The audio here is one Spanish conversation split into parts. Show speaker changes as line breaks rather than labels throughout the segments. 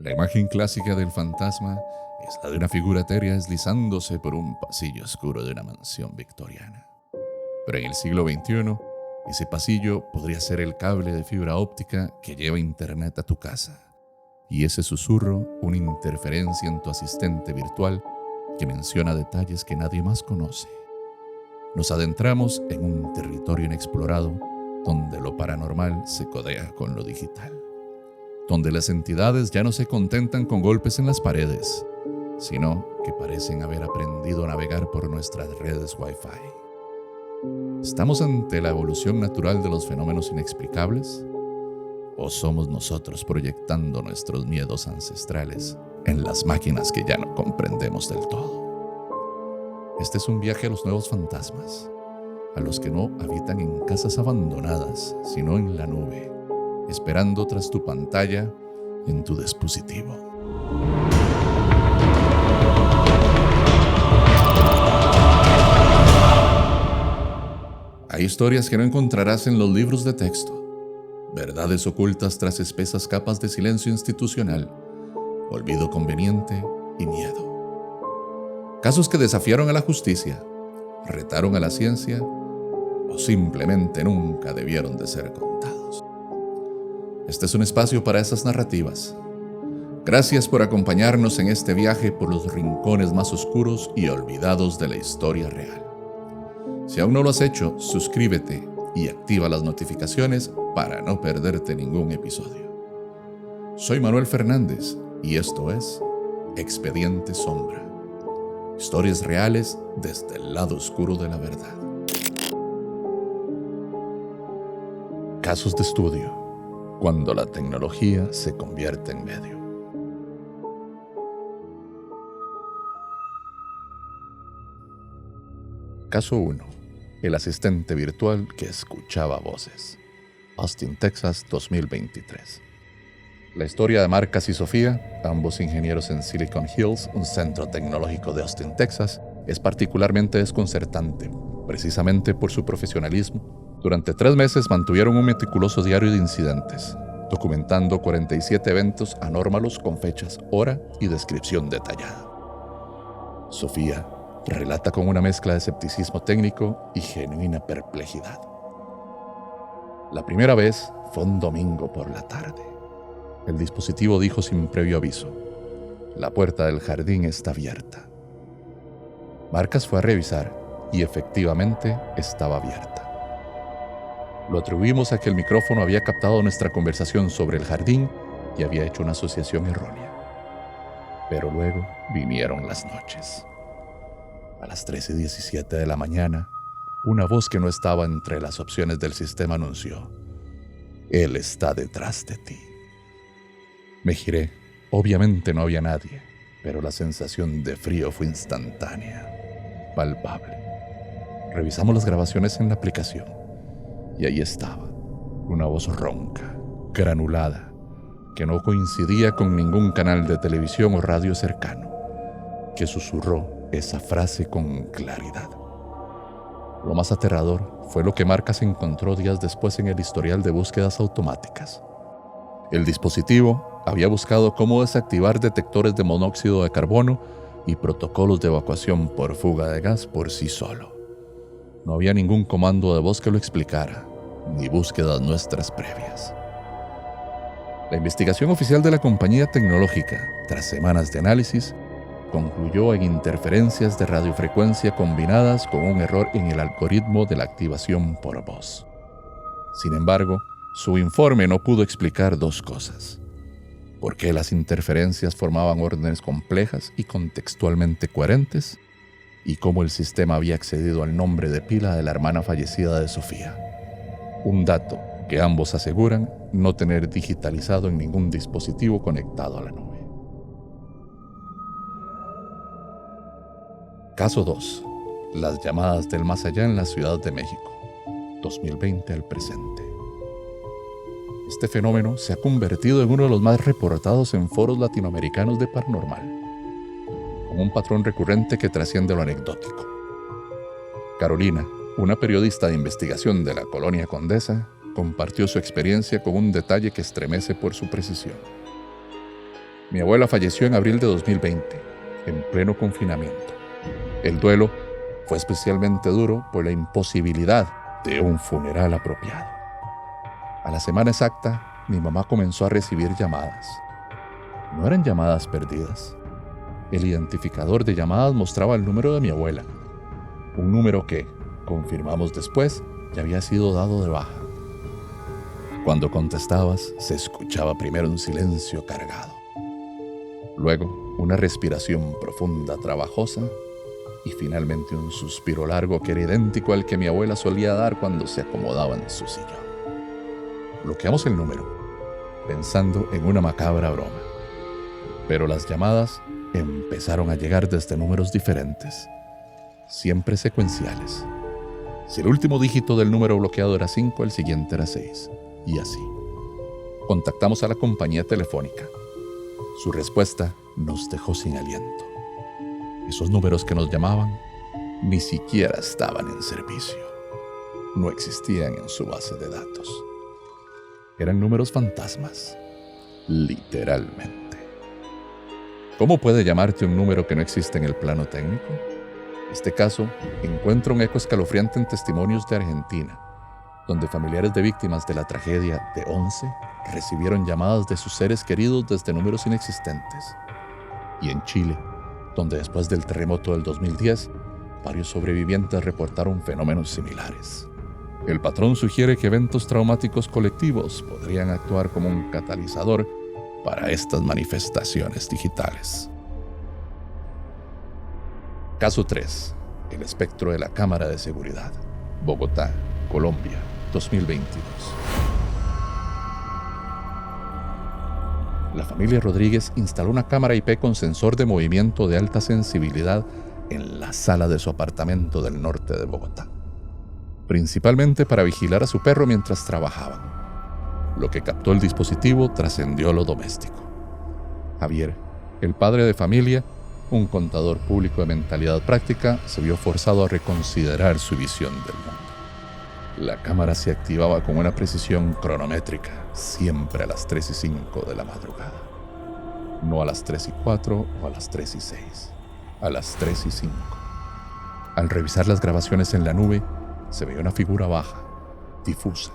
La imagen clásica del fantasma es la de una figura etérea deslizándose por un pasillo oscuro de una mansión victoriana. Pero en el siglo XXI, ese pasillo podría ser el cable de fibra óptica que lleva internet a tu casa. Y ese susurro, una interferencia en tu asistente virtual que menciona detalles que nadie más conoce. Nos adentramos en un territorio inexplorado donde lo paranormal se codea con lo digital. Donde las entidades ya no se contentan con golpes en las paredes, sino que parecen haber aprendido a navegar por nuestras redes Wi-Fi. ¿Estamos ante la evolución natural de los fenómenos inexplicables? ¿O somos nosotros proyectando nuestros miedos ancestrales en las máquinas que ya no comprendemos del todo? Este es un viaje a los nuevos fantasmas, a los que no habitan en casas abandonadas, sino en la nube, esperando tras tu pantalla en tu dispositivo. Hay historias que no encontrarás en los libros de texto, verdades ocultas tras espesas capas de silencio institucional, olvido conveniente y miedo. Casos que desafiaron a la justicia, retaron a la ciencia o simplemente nunca debieron de ser contados. Este es un espacio para esas narrativas. Gracias por acompañarnos en este viaje por los rincones más oscuros y olvidados de la historia real. Si aún no lo has hecho, suscríbete y activa las notificaciones para no perderte ningún episodio. Soy Manuel Fernández y esto es Expediente Sombra. Historias reales desde el lado oscuro de la verdad. Casos de estudio. Cuando la tecnología se convierte en medio. Caso 1. El asistente virtual que escuchaba voces. Austin, Texas, 2023. La historia de Marcas y Sofía, ambos ingenieros en Silicon Hills, un centro tecnológico de Austin, Texas, es particularmente desconcertante, precisamente por su profesionalismo. Durante 3 meses mantuvieron un meticuloso diario de incidentes, documentando 47 eventos anórmalos con fechas, hora y descripción detallada. Sofía relata con una mezcla de escepticismo técnico y genuina perplejidad. La primera vez fue un domingo por la tarde. El dispositivo dijo sin previo aviso: la puerta del jardín está abierta. Marcas fue a revisar y efectivamente estaba abierta. Lo atribuimos a que el micrófono había captado nuestra conversación sobre el jardín y había hecho una asociación errónea. Pero luego vinieron las noches. A las 13:17 de la mañana, una voz que no estaba entre las opciones del sistema anunció: él está detrás de ti. Me giré. Obviamente no había nadie, pero la sensación de frío fue instantánea, palpable. Revisamos las grabaciones en la aplicación y ahí estaba, una voz ronca, granulada, que no coincidía con ningún canal de televisión o radio cercano, que susurró esa frase con claridad. Lo más aterrador fue lo que Marcas encontró días después en el historial de búsquedas automáticas. El dispositivo había buscado cómo desactivar detectores de monóxido de carbono y protocolos de evacuación por fuga de gas por sí solo. No había ningún comando de voz que lo explicara, ni búsquedas nuestras previas. La investigación oficial de la compañía tecnológica, tras semanas de análisis, concluyó en interferencias de radiofrecuencia combinadas con un error en el algoritmo de la activación por voz. Sin embargo, su informe no pudo explicar 2 cosas: por qué las interferencias formaban órdenes complejas y contextualmente coherentes, y cómo el sistema había accedido al nombre de pila de la hermana fallecida de Sofía, un dato que ambos aseguran no tener digitalizado en ningún dispositivo conectado a la nube. Caso 2. Las llamadas del más allá en la Ciudad de México, 2020 al presente. Este fenómeno se ha convertido en uno de los más reportados en foros latinoamericanos de paranormal, con un patrón recurrente que trasciende lo anecdótico. Carolina, una periodista de investigación de la Colonia Condesa, compartió su experiencia con un detalle que estremece por su precisión. Mi abuela falleció en abril de 2020, en pleno confinamiento. El duelo fue especialmente duro por la imposibilidad de un funeral apropiado. A la semana exacta, mi mamá comenzó a recibir llamadas. No eran llamadas perdidas. El identificador de llamadas mostraba el número de mi abuela, un número que, confirmamos después, ya había sido dado de baja. Cuando contestabas, se escuchaba primero un silencio cargado. Luego, una respiración profunda, trabajosa, y finalmente un suspiro largo que era idéntico al que mi abuela solía dar cuando se acomodaba en su sillón. Bloqueamos el número, pensando en una macabra broma. Pero las llamadas empezaron a llegar desde números diferentes, siempre secuenciales. Si el último dígito del número bloqueado era 5, el siguiente era 6, y así. Contactamos a la compañía telefónica. Su respuesta nos dejó sin aliento. Esos números que nos llamaban ni siquiera estaban en servicio. No existían en su base de datos. Eran números fantasmas, literalmente. ¿Cómo puede llamarte un número que no existe en el plano técnico? Este caso encuentra un eco escalofriante en testimonios de Argentina, donde familiares de víctimas de la tragedia de Once recibieron llamadas de sus seres queridos desde números inexistentes. Y en Chile, donde después del terremoto del 2010, varios sobrevivientes reportaron fenómenos similares. El patrón sugiere que eventos traumáticos colectivos podrían actuar como un catalizador para estas manifestaciones digitales. Caso 3. El espectro de la cámara de seguridad. Bogotá, Colombia, 2022. La familia Rodríguez instaló una cámara IP con sensor de movimiento de alta sensibilidad en la sala de su apartamento del norte de Bogotá, principalmente para vigilar a su perro mientras trabajaban. Lo que captó el dispositivo trascendió lo doméstico. Javier, el padre de familia, un contador público de mentalidad práctica, se vio forzado a reconsiderar su visión del mundo. La cámara se activaba con una precisión cronométrica, siempre a las 3:05 de la madrugada. No a las 3:04 o a las 3:06, a las 3:05. Al revisar las grabaciones en la nube, se veía una figura baja, difusa,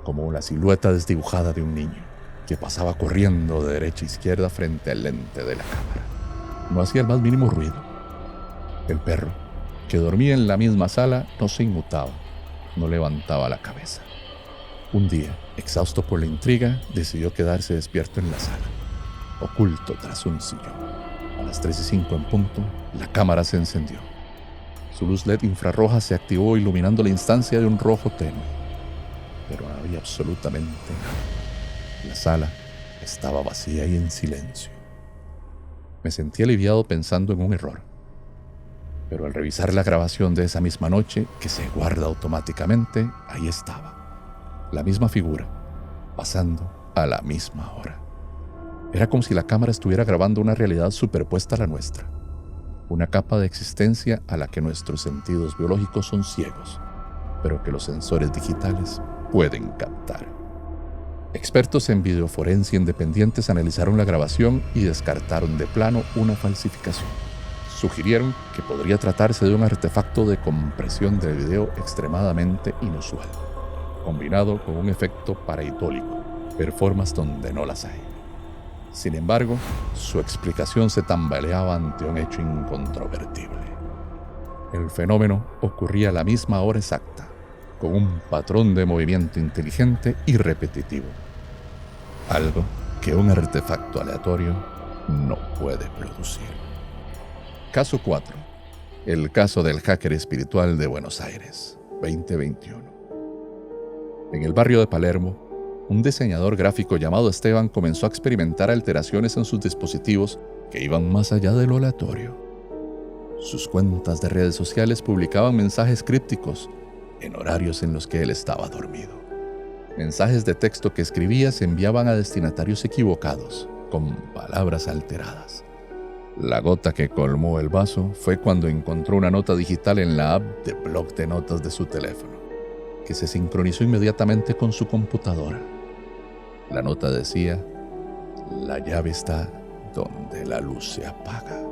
como la silueta desdibujada de un niño, que pasaba corriendo de derecha a izquierda frente al lente de la cámara. No hacía el más mínimo ruido. El perro, que dormía en la misma sala, no se inmutaba, no levantaba la cabeza. Un día, exhausto por la intriga, decidió quedarse despierto en la sala, oculto tras un sillón. A las 3:05 en punto, la cámara se encendió. Su luz LED infrarroja se activó iluminando la instancia de un rojo tenue. Pero no había absolutamente nada. La sala estaba vacía y en silencio. Me sentí aliviado pensando en un error. Pero al revisar la grabación de esa misma noche, que se guarda automáticamente, ahí estaba. La misma figura, pasando a la misma hora. Era como si la cámara estuviera grabando una realidad superpuesta a la nuestra. Una capa de existencia a la que nuestros sentidos biológicos son ciegos, pero que los sensores digitales pueden captar. Expertos en videoforencia independientes analizaron la grabación y descartaron de plano una falsificación. Sugirieron que podría tratarse de un artefacto de compresión del video extremadamente inusual, combinado con un efecto paraidólico, performance donde no las hay. Sin embargo, su explicación se tambaleaba ante un hecho incontrovertible. El fenómeno ocurría a la misma hora exacta, con un patrón de movimiento inteligente y repetitivo. Algo que un artefacto aleatorio no puede producir. Caso 4. El caso del hacker espiritual de Buenos Aires, 2021. En el barrio de Palermo, un diseñador gráfico llamado Esteban comenzó a experimentar alteraciones en sus dispositivos que iban más allá de lo aleatorio. Sus cuentas de redes sociales publicaban mensajes crípticos en horarios en los que él estaba dormido. Mensajes de texto que escribía se enviaban a destinatarios equivocados, con palabras alteradas. La gota que colmó el vaso fue cuando encontró una nota digital en la app de bloc de notas de su teléfono, que se sincronizó inmediatamente con su computadora. La nota decía: La llave está donde la luz se apaga.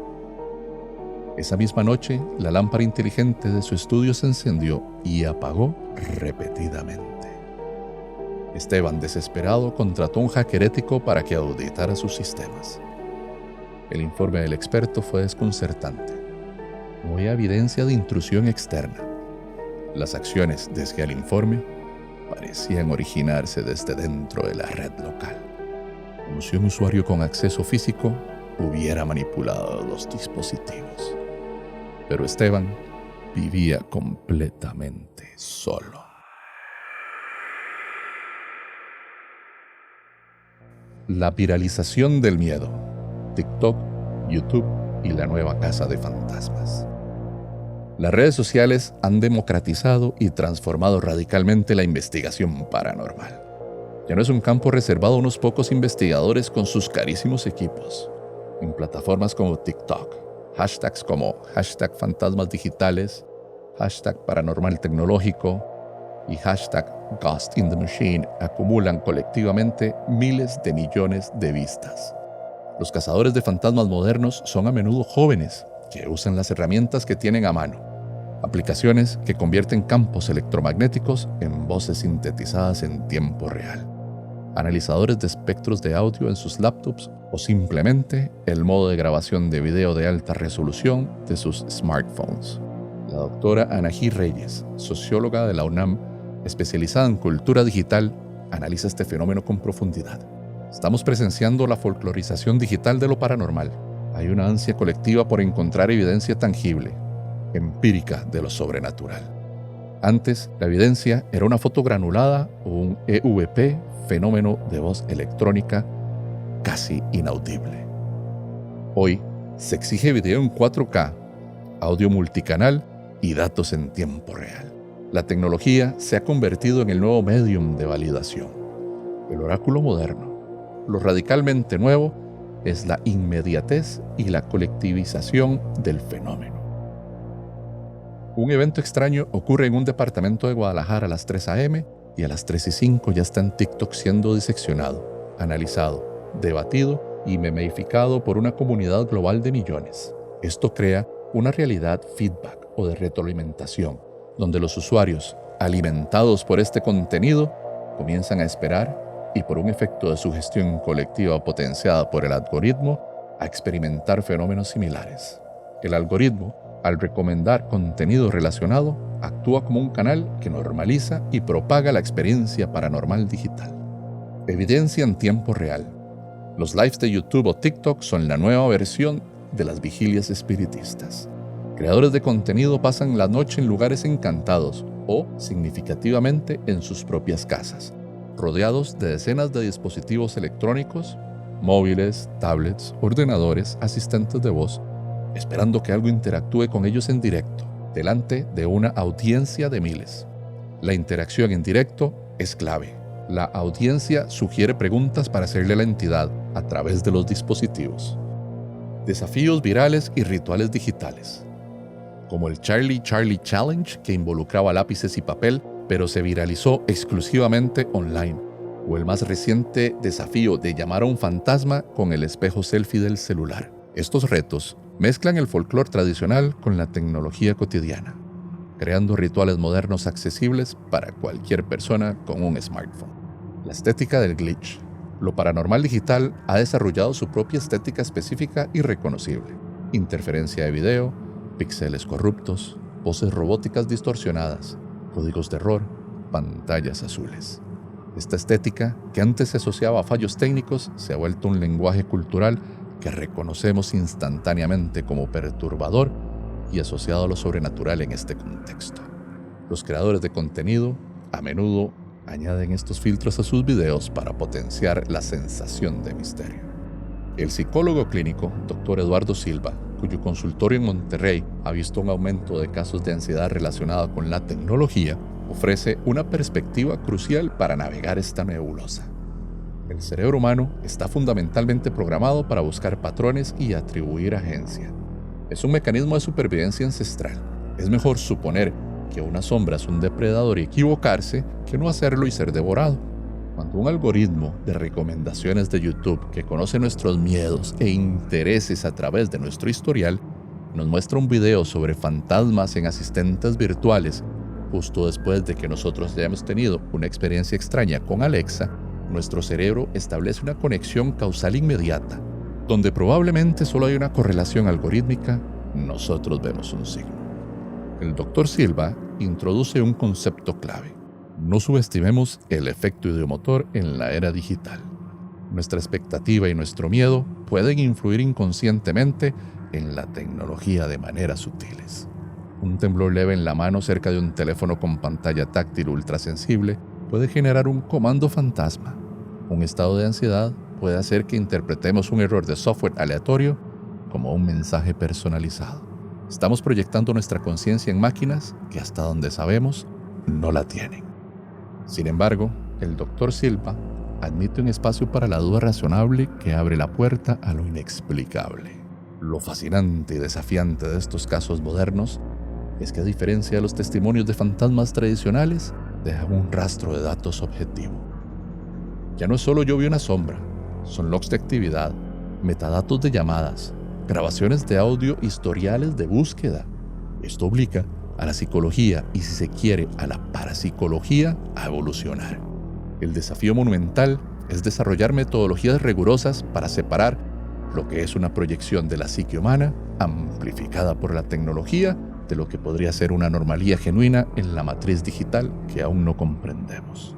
Esa misma noche, la lámpara inteligente de su estudio se encendió y apagó repetidamente. Esteban, desesperado, contrató un hacker ético para que auditara sus sistemas. El informe del experto fue desconcertante. No había evidencia de intrusión externa. Las acciones, decía el informe, parecían originarse desde dentro de la red local, como si un usuario con acceso físico hubiera manipulado los dispositivos. Pero Esteban vivía completamente solo. La viralización del miedo. TikTok, YouTube y la nueva casa de fantasmas. Las redes sociales han democratizado y transformado radicalmente la investigación paranormal. Ya no es un campo reservado a unos pocos investigadores con sus carísimos equipos. En plataformas como TikTok, hashtags como #fantasmasdigitales, #paranormaltecnológico y #GhostInTheMachine acumulan colectivamente miles de millones de vistas. Los cazadores de fantasmas modernos son a menudo jóvenes que usan las herramientas que tienen a mano. Aplicaciones que convierten campos electromagnéticos en voces sintetizadas en tiempo real. Analizadores de espectros de audio en sus laptops o simplemente el modo de grabación de video de alta resolución de sus smartphones. La doctora Anají Reyes, socióloga de la UNAM, especializada en cultura digital, analiza este fenómeno con profundidad. Estamos presenciando la folclorización digital de lo paranormal. Hay una ansia colectiva por encontrar evidencia tangible, empírica de lo sobrenatural. Antes, la evidencia era una foto granulada o un EVP, fenómeno de voz electrónica casi inaudible. Hoy, se exige video en 4K, audio multicanal y datos en tiempo real. La tecnología se ha convertido en el nuevo medium de validación, el oráculo moderno. Lo radicalmente nuevo es la inmediatez y la colectivización del fenómeno. Un evento extraño ocurre en un departamento de Guadalajara a las 3 a.m. y a las 3:05 ya está en TikTok siendo diseccionado, analizado, debatido y memeificado por una comunidad global de millones. Esto crea una realidad feedback o de retroalimentación, donde los usuarios, alimentados por este contenido, comienzan a esperar y por un efecto de sugestión colectiva potenciada por el algoritmo, a experimentar fenómenos similares. El algoritmo, al recomendar contenido relacionado, actúa como un canal que normaliza y propaga la experiencia paranormal digital. Evidencia en tiempo real. Los lives de YouTube o TikTok son la nueva versión de las vigilias espiritistas. Creadores de contenido pasan la noche en lugares encantados o, significativamente, en sus propias casas, rodeados de decenas de dispositivos electrónicos, móviles, tablets, ordenadores, asistentes de voz, esperando que algo interactúe con ellos en directo, delante de una audiencia de miles. La interacción en directo es clave. La audiencia sugiere preguntas para hacerle a la entidad a través de los dispositivos. Desafíos virales y rituales digitales, como el Charlie Challenge, que involucraba lápices y papel, pero se viralizó exclusivamente online, o el más reciente desafío de llamar a un fantasma con el espejo selfie del celular. Estos retos mezclan el folclore tradicional con la tecnología cotidiana, creando rituales modernos accesibles para cualquier persona con un smartphone. La estética del glitch. Lo paranormal digital ha desarrollado su propia estética específica y reconocible. Interferencia de video, píxeles corruptos, voces robóticas distorsionadas, códigos de error, pantallas azules. Esta estética, que antes se asociaba a fallos técnicos, se ha vuelto un lenguaje cultural que reconocemos instantáneamente como perturbador y asociado a lo sobrenatural en este contexto. Los creadores de contenido, a menudo, añaden estos filtros a sus videos para potenciar la sensación de misterio. El psicólogo clínico, Dr. Eduardo Silva, cuyo consultorio en Monterrey ha visto un aumento de casos de ansiedad relacionada con la tecnología, ofrece una perspectiva crucial para navegar esta nebulosa. El cerebro humano está fundamentalmente programado para buscar patrones y atribuir agencia. Es un mecanismo de supervivencia ancestral. Es mejor suponer que una sombra es un depredador y equivocarse que no hacerlo y ser devorado. Cuando un algoritmo de recomendaciones de YouTube que conoce nuestros miedos e intereses a través de nuestro historial nos muestra un video sobre fantasmas en asistentes virtuales justo después de que nosotros hayamos tenido una experiencia extraña con Alexa, nuestro cerebro establece una conexión causal inmediata. Donde probablemente solo hay una correlación algorítmica, nosotros vemos un signo. El Dr. Silva introduce un concepto clave. No subestimemos el efecto ideomotor en la era digital. Nuestra expectativa y nuestro miedo pueden influir inconscientemente en la tecnología de maneras sutiles. Un temblor leve en la mano cerca de un teléfono con pantalla táctil ultrasensible puede generar un comando fantasma. Un estado de ansiedad puede hacer que interpretemos un error de software aleatorio como un mensaje personalizado. Estamos proyectando nuestra conciencia en máquinas que, hasta donde sabemos, no la tienen. Sin embargo, el Dr. Silva admite un espacio para la duda razonable que abre la puerta a lo inexplicable. Lo fascinante y desafiante de estos casos modernos es que, a diferencia de los testimonios de fantasmas tradicionales, dejan un rastro de datos objetivo. Ya no es solo yo vi una sombra, son logs de actividad, metadatos de llamadas, grabaciones de audio, historiales de búsqueda. Esto obliga a la psicología y, si se quiere, a la parapsicología a evolucionar. El desafío monumental es desarrollar metodologías rigurosas para separar lo que es una proyección de la psique humana, amplificada por la tecnología, de lo que podría ser una anomalía genuina en la matriz digital que aún no comprendemos.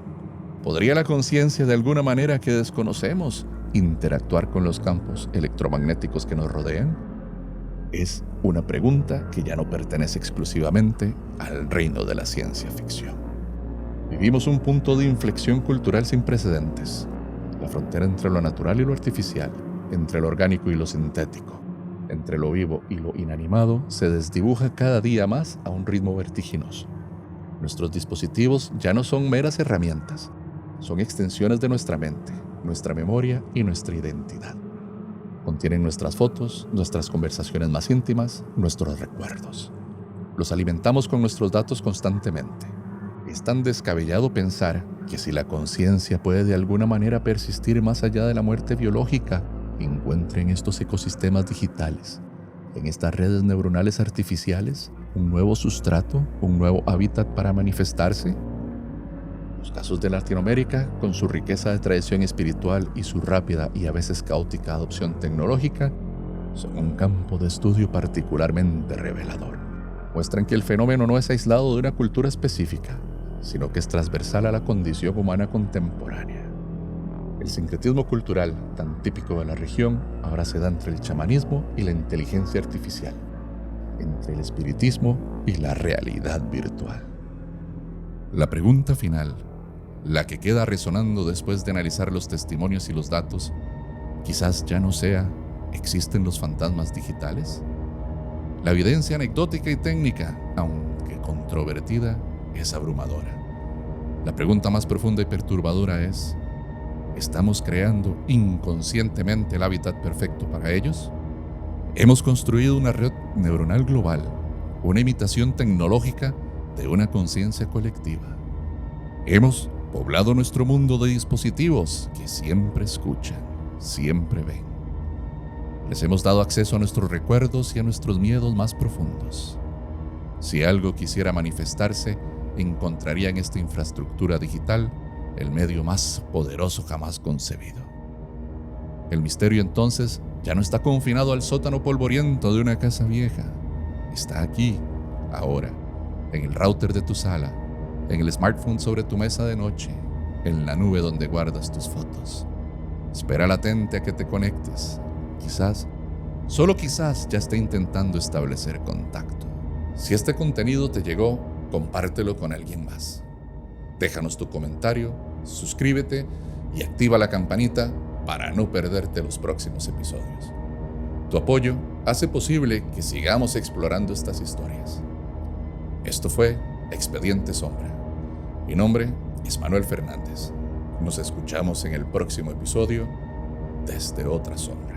¿Podría la conciencia, de alguna manera que desconocemos, interactuar con los campos electromagnéticos que nos rodean? Es una pregunta que ya no pertenece exclusivamente al reino de la ciencia ficción. Vivimos un punto de inflexión cultural sin precedentes. La frontera entre lo natural y lo artificial, entre lo orgánico y lo sintético, entre lo vivo y lo inanimado, se desdibuja cada día más a un ritmo vertiginoso. Nuestros dispositivos ya no son meras herramientas, son extensiones de nuestra mente, nuestra memoria y nuestra identidad. Contienen nuestras fotos, nuestras conversaciones más íntimas, nuestros recuerdos. Los alimentamos con nuestros datos constantemente. Es tan descabellado pensar que, si la conciencia puede de alguna manera persistir más allá de la muerte biológica, encuentre en estos ecosistemas digitales, en estas redes neuronales artificiales, un nuevo sustrato, un nuevo hábitat para manifestarse. Los casos de Latinoamérica, con su riqueza de tradición espiritual y su rápida y a veces caótica adopción tecnológica, son un campo de estudio particularmente revelador. Muestran que el fenómeno no es aislado de una cultura específica, sino que es transversal a la condición humana contemporánea. El sincretismo cultural, tan típico de la región, ahora se da entre el chamanismo y la inteligencia artificial, entre el espiritismo y la realidad virtual. La pregunta final, la que queda resonando después de analizar los testimonios y los datos, quizás ya no sea: ¿existen los fantasmas digitales? La evidencia anecdótica y técnica, aunque controvertida, es abrumadora. La pregunta más profunda y perturbadora es: ¿estamos creando inconscientemente el hábitat perfecto para ellos? Hemos construido una red neuronal global, una imitación tecnológica de una conciencia colectiva. Hemos poblado nuestro mundo de dispositivos que siempre escuchan, siempre ven. Les hemos dado acceso a nuestros recuerdos y a nuestros miedos más profundos. Si algo quisiera manifestarse, encontraría en esta infraestructura digital el medio más poderoso jamás concebido. El misterio, entonces, ya no está confinado al sótano polvoriento de una casa vieja. Está aquí, ahora, en el router de tu sala, en el smartphone sobre tu mesa de noche, en la nube donde guardas tus fotos. Espera latente a que te conectes. Quizás, solo quizás, ya esté intentando establecer contacto. Si este contenido te llegó, compártelo con alguien más. Déjanos tu comentario, suscríbete y activa la campanita para no perderte los próximos episodios. Tu apoyo hace posible que sigamos explorando estas historias. Esto fue Expediente Sombra. Mi nombre es Manuel Fernández. Nos escuchamos en el próximo episodio desde otra sombra.